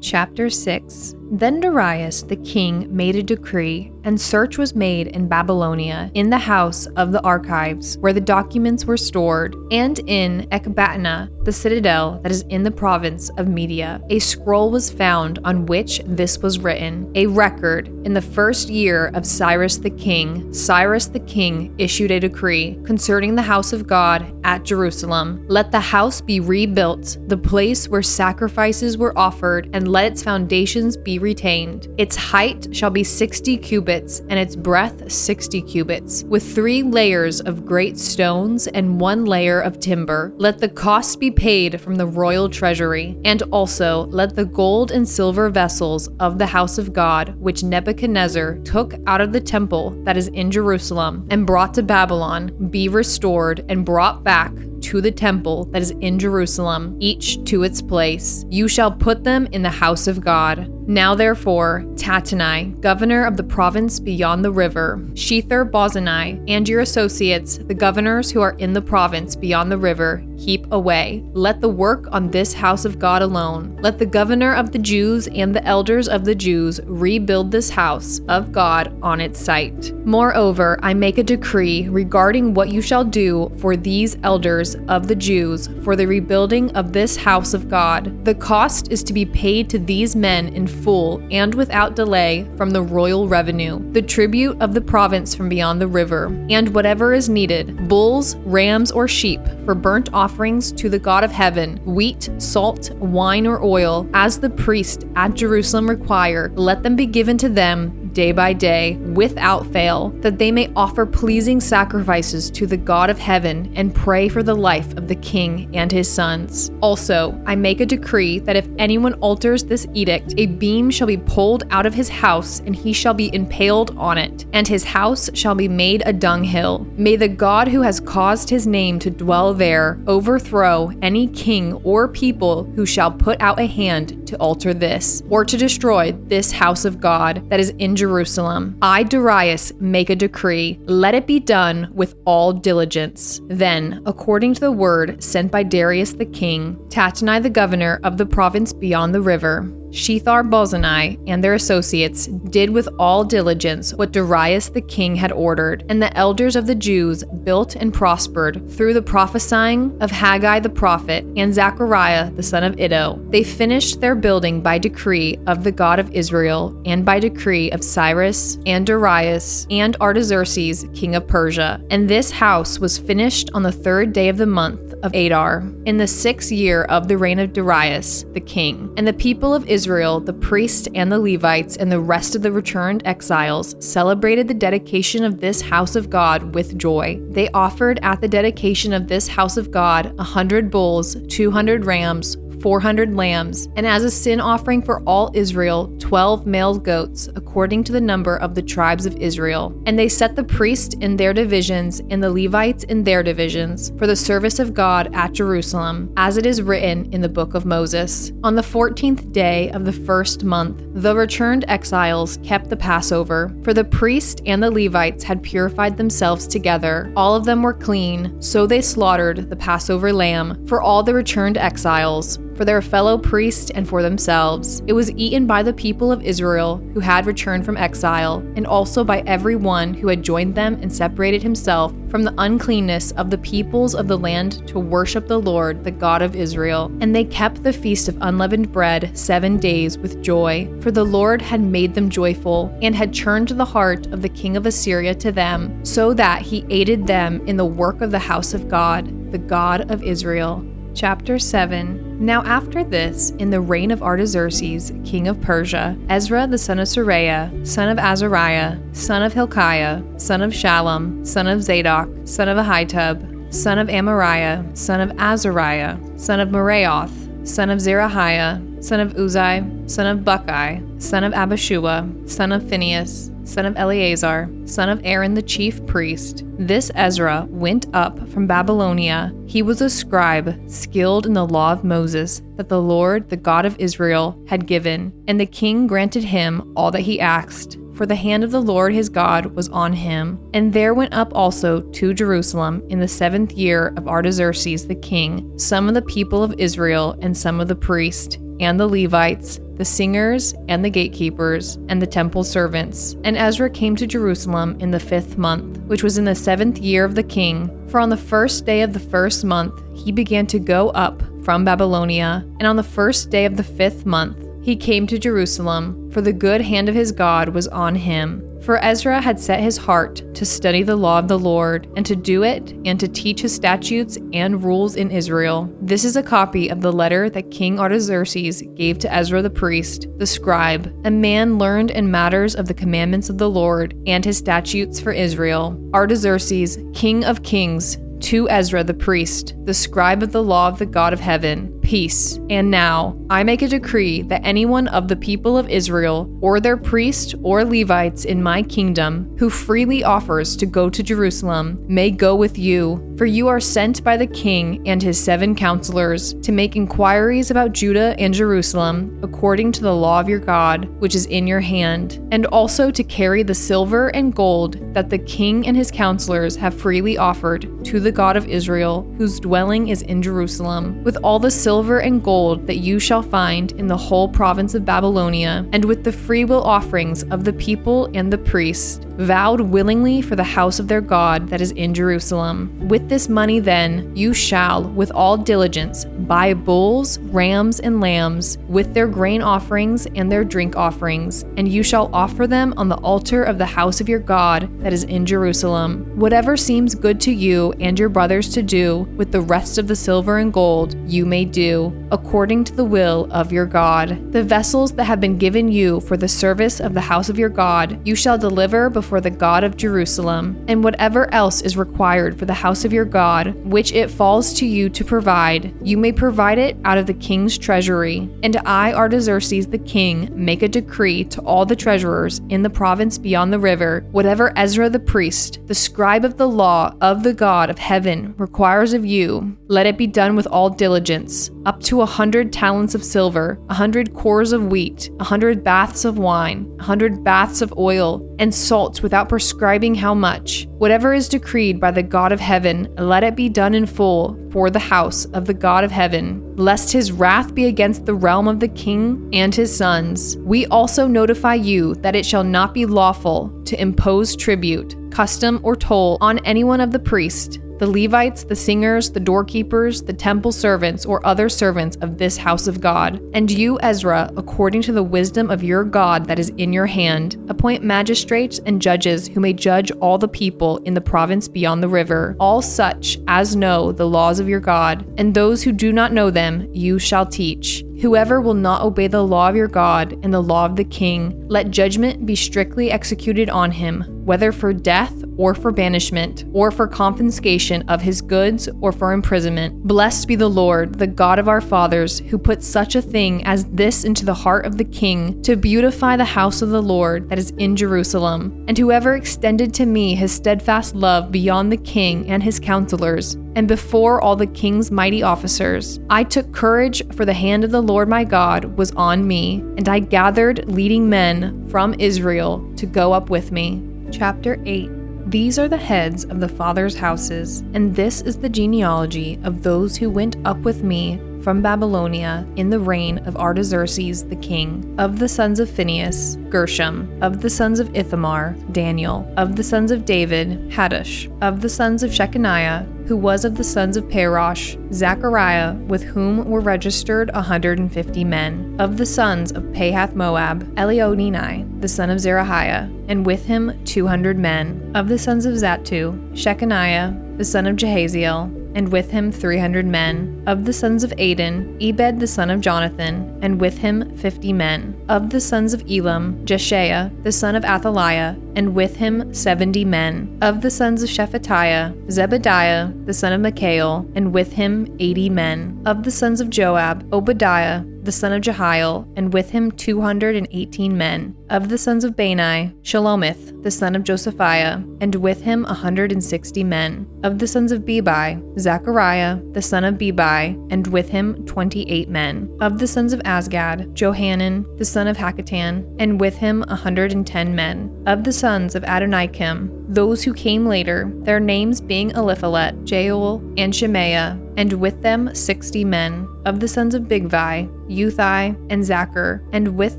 Chapter 6. Then Darius the king made a decree, and search was made in Babylonia, in the house of the archives, where the documents were stored, and in Ecbatana, the citadel that is in the province of Media. A scroll was found on which this was written, a record. In the first year of Cyrus the king issued a decree concerning the house of God at Jerusalem. Let the house be rebuilt, the place where sacrifices were offered, and let its foundations be retained. Its height shall be 60 cubits, and its breadth 60 cubits, with 3 layers of great stones and 1 layer of timber. Let the cost be paid from the royal treasury, and also let the gold and silver vessels of the house of God, which Nebuchadnezzar took out of the temple that is in Jerusalem and brought to Babylon, be restored and brought back to the temple that is in Jerusalem, each to its place. You shall put them in the house of God. Now therefore, Tattenai, governor of the province beyond the river, Shether-Bozenai, and your associates, the governors who are in the province beyond the river, keep away. Let the work on this house of God alone. Let the governor of the Jews and the elders of the Jews rebuild this house of God on its site. Moreover, I make a decree regarding what you shall do for these elders of the Jews for the rebuilding of this house of God. The cost is to be paid to these men in full and without delay from the royal revenue, the tribute of the province from beyond the river, and whatever is needed, bulls, rams, or sheep, for burnt offerings to the God of heaven, wheat, salt, wine, or oil, as the priest at Jerusalem require. Let them be given to them day by day, without fail, that they may offer pleasing sacrifices to the God of heaven and pray for the life of the king and his sons. Also, I make a decree that if anyone alters this edict, a beam shall be pulled out of his house, and he shall be impaled on it, and his house shall be made a dunghill. May the God who has caused his name to dwell there overthrow any king or people who shall put out a hand to alter this, or to destroy this house of God that is in Jerusalem. I, Darius, make a decree. Let it be done with all diligence. Then, according to the word sent by Darius the king, Tattenai the governor of the province beyond the river, Shether-Bozenai and their associates did with all diligence what Darius the king had ordered, and the elders of the Jews built and prospered through the prophesying of Haggai the prophet and Zechariah the son of Iddo. They finished their building by decree of the God of Israel, and by decree of Cyrus and Darius and Artaxerxes king of Persia. And this house was finished on the 3rd day of the month of Adar, in the 6th year of the reign of Darius the king. And the people of Israel, the priests and the Levites, and the rest of the returned exiles celebrated the dedication of this house of God with joy. They offered at the dedication of this house of God 100 bulls, 200 rams, 400 lambs, and as a sin offering for all Israel, 12 male goats, according to the number of the tribes of Israel. And they set the priests in their divisions, and the Levites in their divisions, for the service of God at Jerusalem, as it is written in the book of Moses. On the 14th day of the 1st month, the returned exiles kept the Passover, for the priest and the Levites had purified themselves together. All of them were clean, so they slaughtered the Passover lamb for all the returned exiles, for their fellow priests and for themselves. It was eaten by the people of Israel who had returned from exile, and also by every one who had joined them and separated himself from the uncleanness of the peoples of the land to worship the Lord, the God of Israel. And they kept the feast of unleavened bread 7 days with joy, for the Lord had made them joyful, and had turned the heart of the king of Assyria to them, so that he aided them in the work of the house of God, the God of Israel. Chapter 7. Now after this, in the reign of Artaxerxes, king of Persia, Ezra the son of Seraiah, son of Azariah, son of Hilkiah, son of Shallum, son of Zadok, son of Ahitub, son of Amariah, son of Azariah, son of Meraioth, son of Zerahiah, son of Uzai, son of Buckai, son of Abishua, son of Phinehas, son of Eleazar, son of Aaron the chief priest. This Ezra went up from Babylonia. He was a scribe, skilled in the law of Moses, that the Lord, the God of Israel, had given. And the king granted him all that he asked, for the hand of the Lord his God was on him. And there went up also to Jerusalem in the 7th year of Artaxerxes the king some of the people of Israel, and some of the priests, and the Levites, the singers, and the gatekeepers, and the temple servants. And Ezra came to Jerusalem in the 5th month, which was in the 7th year of the king. For on the 1st day of the 1st month he began to go up from Babylonia, and on the 1st day of the 5th month he came to Jerusalem, for the good hand of his God was on him. For Ezra had set his heart to study the law of the Lord, and to do it, and to teach his statutes and rules in Israel. This is a copy of the letter that King Artaxerxes gave to Ezra the priest, the scribe, a man learned in matters of the commandments of the Lord and his statutes for Israel. Artaxerxes, king of kings, to Ezra the priest, the scribe of the law of the God of heaven, peace. And now I make a decree that anyone of the people of Israel, or their priest or Levites in my kingdom, who freely offers to go to Jerusalem, may go with you. For you are sent by the king and his 7 counselors to make inquiries about Judah and Jerusalem, according to the law of your God, which is in your hand, and also to carry the silver and gold that the king and his counselors have freely offered to the God of Israel, whose dwelling is in Jerusalem, with all the silver and gold that you shall find in the whole province of Babylonia, and with the freewill offerings of the people and the priests, vowed willingly for the house of their God that is in Jerusalem. With this money then you shall, with all diligence, buy bulls, rams, and lambs, with their grain offerings and their drink offerings, and you shall offer them on the altar of the house of your God that is in Jerusalem. Whatever seems good to you and your brothers to do with the rest of the silver and gold, you may do, according to the will of your God. The vessels that have been given you for the service of the house of your God, you shall deliver before the God of Jerusalem, and whatever else is required for the house of your God, which it falls to you to provide, you may provide it out of the king's treasury. And I, Artaxerxes the king, make a decree to all the treasurers in the province beyond the river, whatever Ezra the priest, the scribe of the law of the God of heaven, requires of you, let it be done with all diligence, up to 100 talents of silver, 100 cores of wheat, 100 baths of wine, 100 baths of oil, and salt without prescribing how much. Whatever is decreed by the God of heaven, let it be done in full for the house of the God of heaven, lest his wrath be against the realm of the king and his sons. We also notify you that it shall not be lawful to impose tribute, custom, or toll on anyone of the priests, the Levites, the singers, the doorkeepers, the temple servants, or other servants of this house of God. And you, Ezra, according to the wisdom of your God that is in your hand, appoint magistrates and judges who may judge all the people in the province beyond the river, all such as know the laws of your God, and those who do not know them you shall teach. Whoever will not obey the law of your God and the law of the king, let judgment be strictly executed on him, whether for death or for banishment, or for confiscation of his goods, or for imprisonment. Blessed be the Lord, the God of our fathers, who put such a thing as this into the heart of the king, to beautify the house of the Lord that is in Jerusalem. And whoever extended to me his steadfast love beyond the king and his counselors, and before all the king's mighty officers, I took courage, for the hand of the Lord my God was on me, and I gathered leading men from Israel to go up with me. Chapter 8. These are the heads of the fathers' houses, and this is the genealogy of those who went up with me from Babylonia in the reign of Artaxerxes the king. Of the sons of Phinehas, Gershom. Of the sons of Ithamar, Daniel. Of the sons of David, Haddush. Of the sons of Shechaniah, who was of the sons of Parosh, Zechariah, with whom were registered 150 men. Of the sons of Pahath-Moab, Elionenai, the son of Zerahiah, and with him 200 men. Of the sons of Zattu, Shechaniah, the son of Jehaziel, and with him 300 men. Of the sons of Adin, Ebed the son of Jonathan, and with him 50 men. Of the sons of Elam, Jeshaiah the son of Athaliah, and with him 70 men. Of the sons of Shephatiah, Zebediah the son of Michael, and with him 80 men. Of the sons of Joab, Obadiah the son of Jehiel, and with him 218 men. Of the sons of Bani, Shelomith the son of Josephiah, and with him 160 men. Of the sons of Bebai, Zechariah the son of Bebai, and with him 28 men. Of the sons of Azgad, Johanan the son of Hakatan, and with him 110 men. Of the sons of Adonikim, those who came later, their names being Eliphalet, Jeuel, and Shemaiah, and with them 60 men. Of the sons of Bigvai, Uthai, and Zachar, and with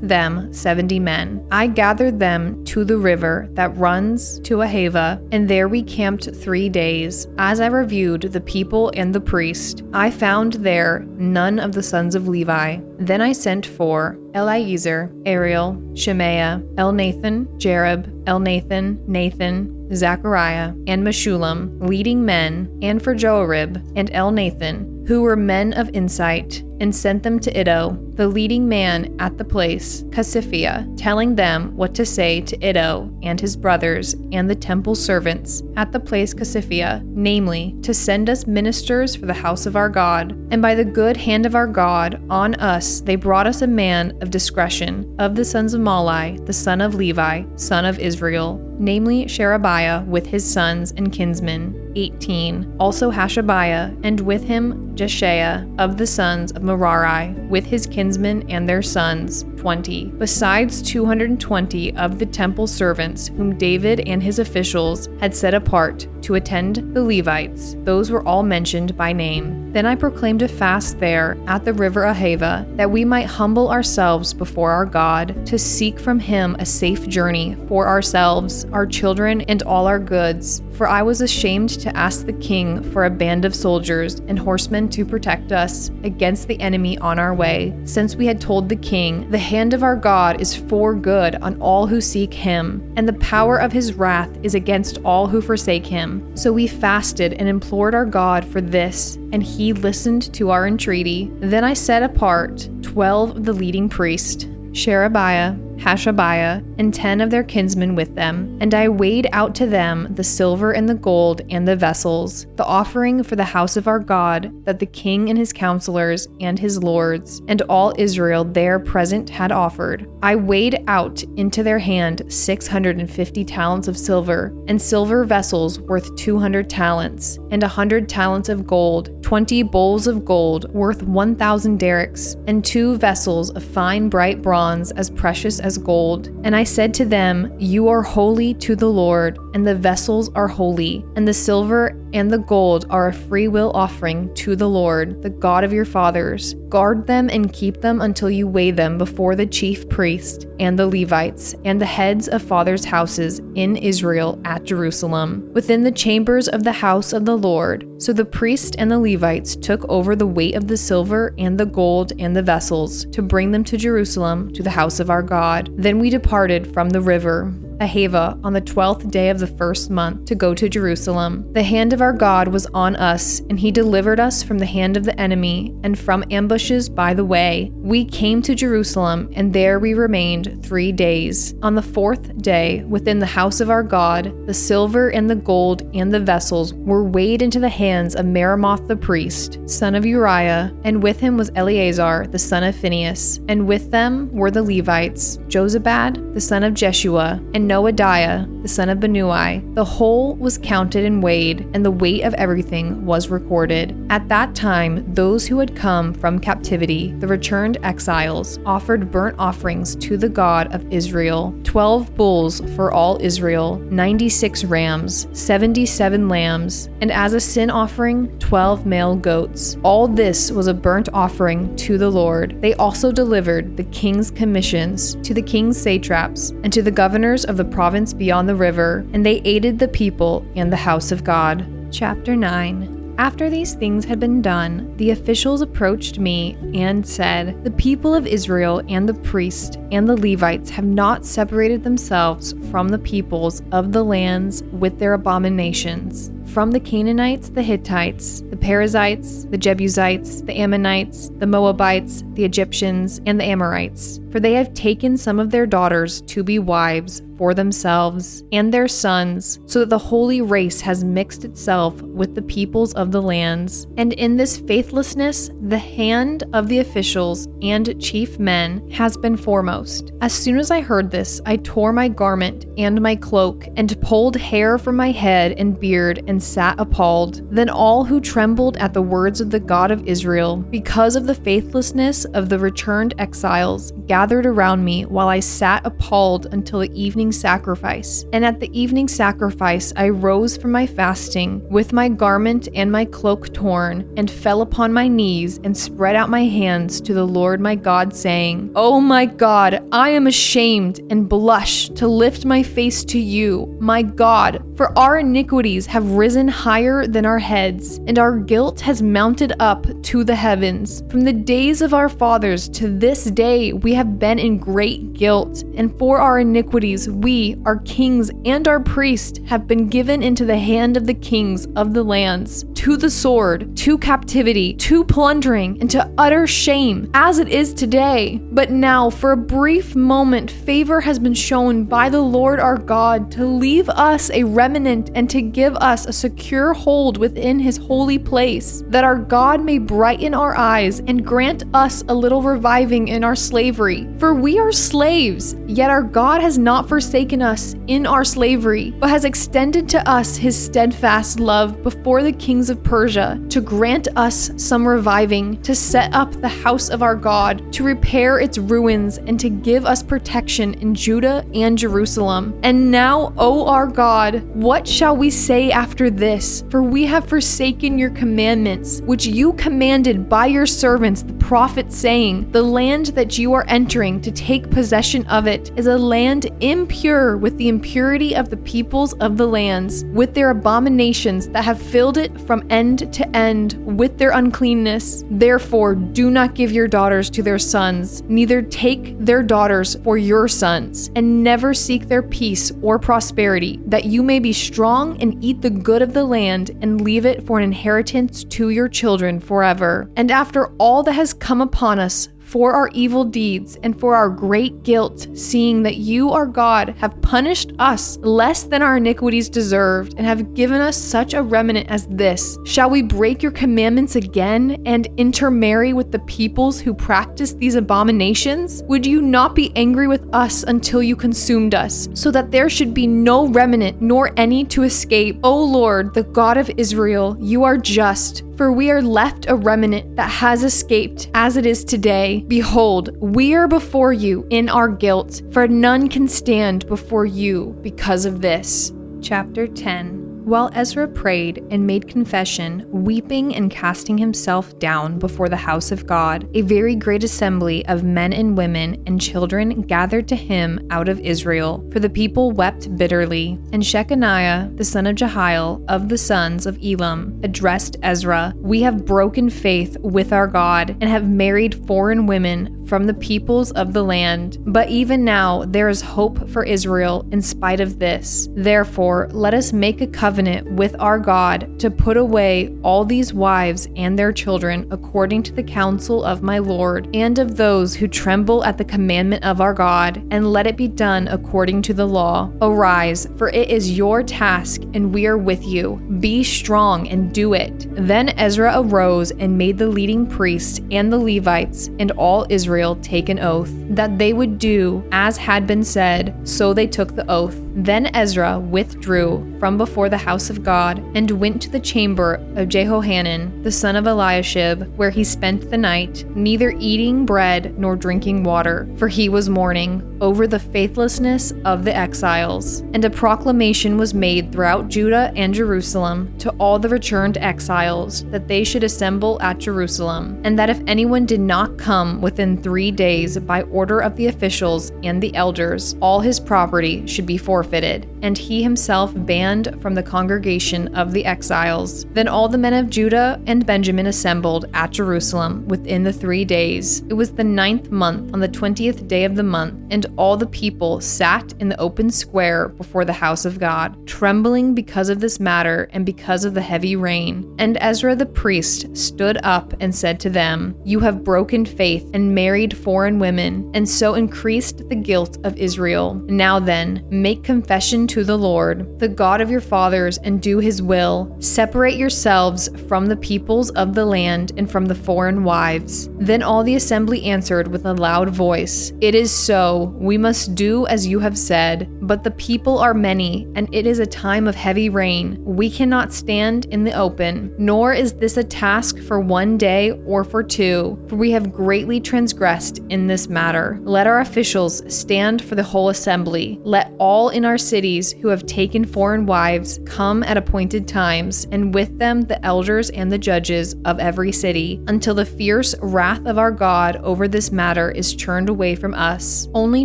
them 70 men. I gathered them to the river that runs to Ahava, and there we camped 3 days. As I reviewed the people and the priest, I found there none of the sons of Levi. Then I sent for Eliezer, Ariel, Shemaiah, Elnathan, Jerib, Elnathan, Nathan, Zechariah, and Meshullam, leading men, and for Joarib and Elnathan, who were men of insight, and sent them to Iddo, the leading man at the place, Casiphia, telling them what to say to Iddo and his brothers and the temple servants at the place Casiphia, namely, to send us ministers for the house of our God. And by the good hand of our God on us they brought us a man of discretion, of the sons of Malai, the son of Levi, son of Israel, namely Sherebiah with his sons and kinsmen, 18. Also Hashabiah, and with him Jeshaiah, of the sons of Merari, with his kinsmen and their sons, 20. Besides 220 of the temple servants whom David and his officials had set apart to attend the Levites. Those were all mentioned by name. Then I proclaimed a fast there at the river Ahava, that we might humble ourselves before our God, to seek from him a safe journey for ourselves, our children, and all our goods. For I was ashamed to ask the king for a band of soldiers and horsemen to protect us against the enemy on our way, since we had told the king, the hand of our God is for good on all who seek him, and the power of his wrath is against all who forsake him. So we fasted and implored our God for this, and he listened to our entreaty. Then I set apart 12 of the leading priests, Sherebiah, Hashabiah, and 10 of their kinsmen with them, and I weighed out to them the silver and the gold and the vessels, the offering for the house of our God, that the king and his counselors and his lords, and all Israel there present had offered. I weighed out into their hand 650 talents of silver, and silver vessels worth 200 talents, and 100 talents of gold, 20 bowls of gold worth 1,000 derricks, and 2 vessels of fine bright bronze as precious as gold. And I said to them, you are holy to the Lord, and the vessels are holy, and the silver and the gold are a freewill offering to the Lord, the God of your fathers. Guard them and keep them until you weigh them before the chief priest and the Levites and the heads of fathers' houses in Israel at Jerusalem, within the chambers of the house of the Lord. So the priest and the Levites took over the weight of the silver and the gold and the vessels to bring them to Jerusalem to the house of our God. Then we departed from the river Ahava on the 12th day of the first month to go to Jerusalem. The hand of our God was on us, and he delivered us from the hand of the enemy and from ambushes by the way. We came to Jerusalem, and there we remained 3 days. On the 4th day, within the house of our God, the silver and the gold and the vessels were weighed into the hands of Meremoth the priest, son of Uriah, and with him was Eleazar the son of Phinehas, and with them were the Levites, Jozabad the son of Jeshua, and Noadiah, the son of Binnui. The whole was counted and weighed, and the weight of everything was recorded. At that time, those who had come from captivity, the returned exiles, offered burnt offerings to the God of Israel, 12 bulls for all Israel, 96 rams, 77 lambs, and as a sin offering, 12 male goats. All this was a burnt offering to the Lord. They also delivered the king's commissions to the king's satraps and to the governors of the province beyond the river, and they aided the people and the house of God. Chapter 9. After these things had been done, the officials approached me and said, the people of Israel and the priests and the Levites have not separated themselves from the peoples of the lands with their abominations. From the Canaanites, the Hittites, the Perizzites, the Jebusites, the Ammonites, the Moabites, the Egyptians, and the Amorites. For they have taken some of their daughters to be wives for themselves and their sons, so that the holy race has mixed itself with the peoples of the lands. And in this faithlessness, the hand of the officials and chief men has been foremost. As soon as I heard this, I tore my garment and my cloak, and pulled hair from my head and beard, and and sat appalled. Then all who trembled at the words of the God of Israel, because of the faithlessness of the returned exiles, gathered around me while I sat appalled until the evening sacrifice. And at the evening sacrifice I rose from my fasting, with my garment and my cloak torn, and fell upon my knees and spread out my hands to the Lord my God, saying, "O my God, I am ashamed and blush to lift my face to you, my God, for our iniquities have risen higher than our heads, and our guilt has mounted up to the heavens. From the days of our fathers to this day we have been in great guilt, and for our iniquities we, our kings and our priests, have been given into the hand of the kings of the lands, to the sword, to captivity, to plundering, and to utter shame, as it is today. But now, for a brief moment, favor has been shown by the Lord our God to leave us a remnant and to give us a secure hold within his holy place, that our God may brighten our eyes and grant us a little reviving in our slavery. For we are slaves, yet our God has not forsaken us in our slavery, but has extended to us his steadfast love before the kings of Persia, to grant us some reviving, to set up the house of our God, to repair its ruins, and to give us protection in Judah and Jerusalem. And now, O our God, what shall we say after this? For we have forsaken your commandments, which you commanded by your servants the prophets, saying, the land that you are entering to take possession of it is a land impure with the impurity of the peoples of the lands, with their abominations that have filled it from end to end with their uncleanness. Therefore, do not give your daughters to their sons, neither take their daughters for your sons, and never seek their peace or prosperity, that you may be strong and eat the good of the land and leave it for an inheritance to your children forever. And after all that has come upon us, for our evil deeds and for our great guilt, seeing that you, our God, have punished us less than our iniquities deserved, and have given us such a remnant as this, shall we break your commandments again and intermarry with the peoples who practice these abominations? Would you not be angry with us until you consumed us, so that there should be no remnant nor any to escape? O Lord, the God of Israel, you are just, for we are left a remnant that has escaped as it is today. Behold, we are before you in our guilt, for none can stand before you because of this. Chapter 10. While Ezra prayed and made confession, weeping and casting himself down before the house of God, a very great assembly of men and women and children gathered to him out of Israel, for the people wept bitterly. And Shechaniah, the son of Jehiel, of the sons of Elam, addressed Ezra, "We have broken faith with our God, and have married foreign women from the peoples of the land. But even now there is hope for Israel in spite of this. Therefore, let us make a covenant with our God to put away all these wives and their children according to the counsel of my Lord and of those who tremble at the commandment of our God, and let it be done according to the law. Arise, for it is your task, and we are with you. Be strong and do it." Then Ezra arose and made the leading priests and the Levites and all Israel take an oath, that they would do as had been said, so they took the oath. Then Ezra withdrew from before the house of God and went to the chamber of Jehohanan, the son of Eliashib, where he spent the night, neither eating bread nor drinking water, for he was mourning over the faithlessness of the exiles. And a proclamation was made throughout Judah and Jerusalem to all the returned exiles, that they should assemble at Jerusalem, and that if anyone did not come within 3 days by order of the officials and the elders, all his property should be forfeited, and he himself banned from the congregation of the exiles. Then all the men of Judah and Benjamin assembled at Jerusalem within the 3 days. It was the 9th month, on the 20th day of the month, and all the people sat in the open square before the house of God, trembling because of this matter and because of the heavy rain. And Ezra the priest stood up and said to them, "You have broken faith and married foreign women, and so increased the guilt of Israel. Now then, make confession to the Lord, the God of your fathers, and do his will. Separate yourselves from the peoples of the land and from the foreign wives." Then all the assembly answered with a loud voice, "It is so. We must do as you have said. But the people are many, and it is a time of heavy rain. We cannot stand in the open, nor is this a task for one day or for two, for we have greatly transgressed in this matter. Let our officials stand for the whole assembly. Let all in our cities who have taken foreign wives come at appointed times, and with them the elders and the judges of every city, until the fierce wrath of our God over this matter is turned away from us." Only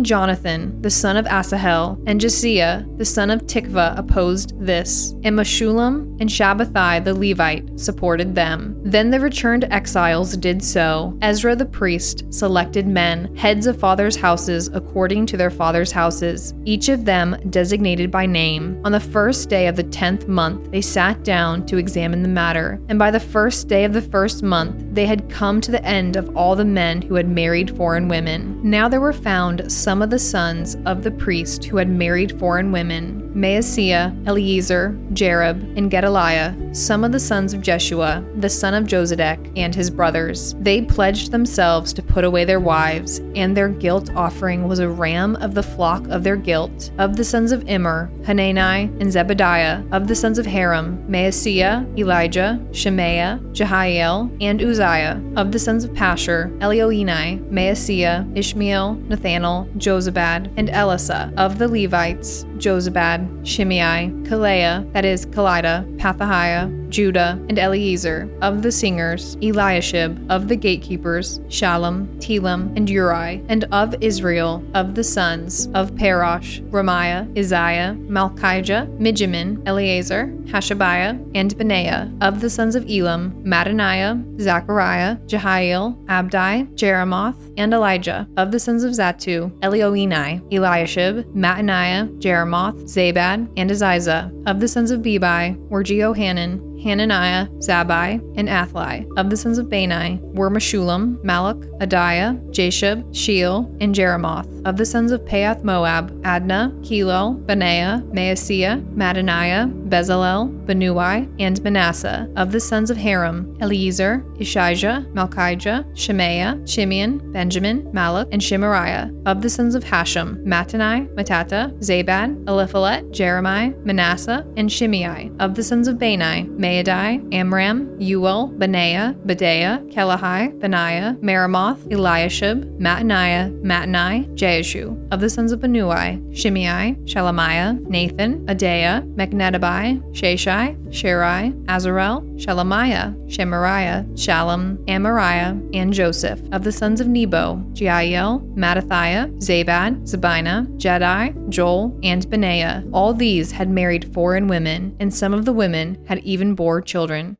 Jonathan, the son of Asahel, and Josiah, the son of Tikvah, opposed this, and Meshullam and Shabbathai the Levite supported them. Then the returned exiles did so. Ezra the priest selected men, heads of fathers' houses according to their fathers' houses, each of them designated by name. On the first day of the 10th month they sat down to examine the matter, and by the first day of the first month they had come to the end of all the men who had married foreign women. Now there were found some of the sons of the priest who had married foreign women: Maaseiah, Eleazar, Jerub, and Gedaliah, some of the sons of Jeshua, the son of Josedek, and his brothers. They pledged themselves to put away their wives, and their guilt offering was a ram of the flock of their guilt. Of the sons of Immer, Hanani and Zebediah. Of the sons of Haram, Maaseiah, Elijah, Shemaiah, Jehiel, and Uzziah. Of the sons of Pashur, Elioenai, Maaseiah, Ishmael, Nathanael, Jozabad, and Elasa. Of the Levites, Jozabad, Shimei, Kaleah, that is Kelida, Pethahiah, Judah, and Eliezer. Of the singers, Eliashib. Of the gatekeepers, Shallum, Telem, and Uri. And of Israel, of the sons of Parosh, Ramiah, Isaiah, Malchijah, Mijamin, Eleazar, Hashabiah, and Benaiah. Of the sons of Elam, Mattaniah, Zechariah, Jehiel, Abdi, Jeremoth, and Elijah. Of the sons of Zatu, Elioenai, Eliashib, Mattaniah, Jeremoth, Zabad, and Aziza. Of the sons of Bebai were Jehohanan, Hananiah, Zabai, and Athli. Of the sons of Bani were Meshullam, Malach, Adiah, Jashub, Sheol, and Jeremoth. Of the sons of Pahath Moab, Adnah, Kilo, Benaiah, Maaseiah, Mattaniah, Bezalel, Benui, and Manasseh. Of the sons of Haram, Eliezer, Ishijah, Malchijah, Shemaiah, Shimeon, Benjamin, Malach, and Shemariah. Of the sons of Hashem, Mattani, Matata, Zabad, Eliphalet, Jeremiah, Manasseh, and Shimei. Of the sons of Bani, Maadai, Amram, Uel, Benaiah, Bedaiah, Kelahai, Benaiah, Meremoth, Eliashib, Mattaniah, Mattani, Jaashu. Of the sons of Benui, Shimei, Shelemiah, Nathan, Adaiah, Mechnedabai, Sheshai, Sherai, Azarel, Shelemiah, Shemariah, Shalom, Amariah, and Joseph. Of the sons of Nebo, Jeiel, Mattathiah, Zabad, Zabina, Jedi, Joel, and Benaiah. All these had married foreign women, and some of the women had even bore children.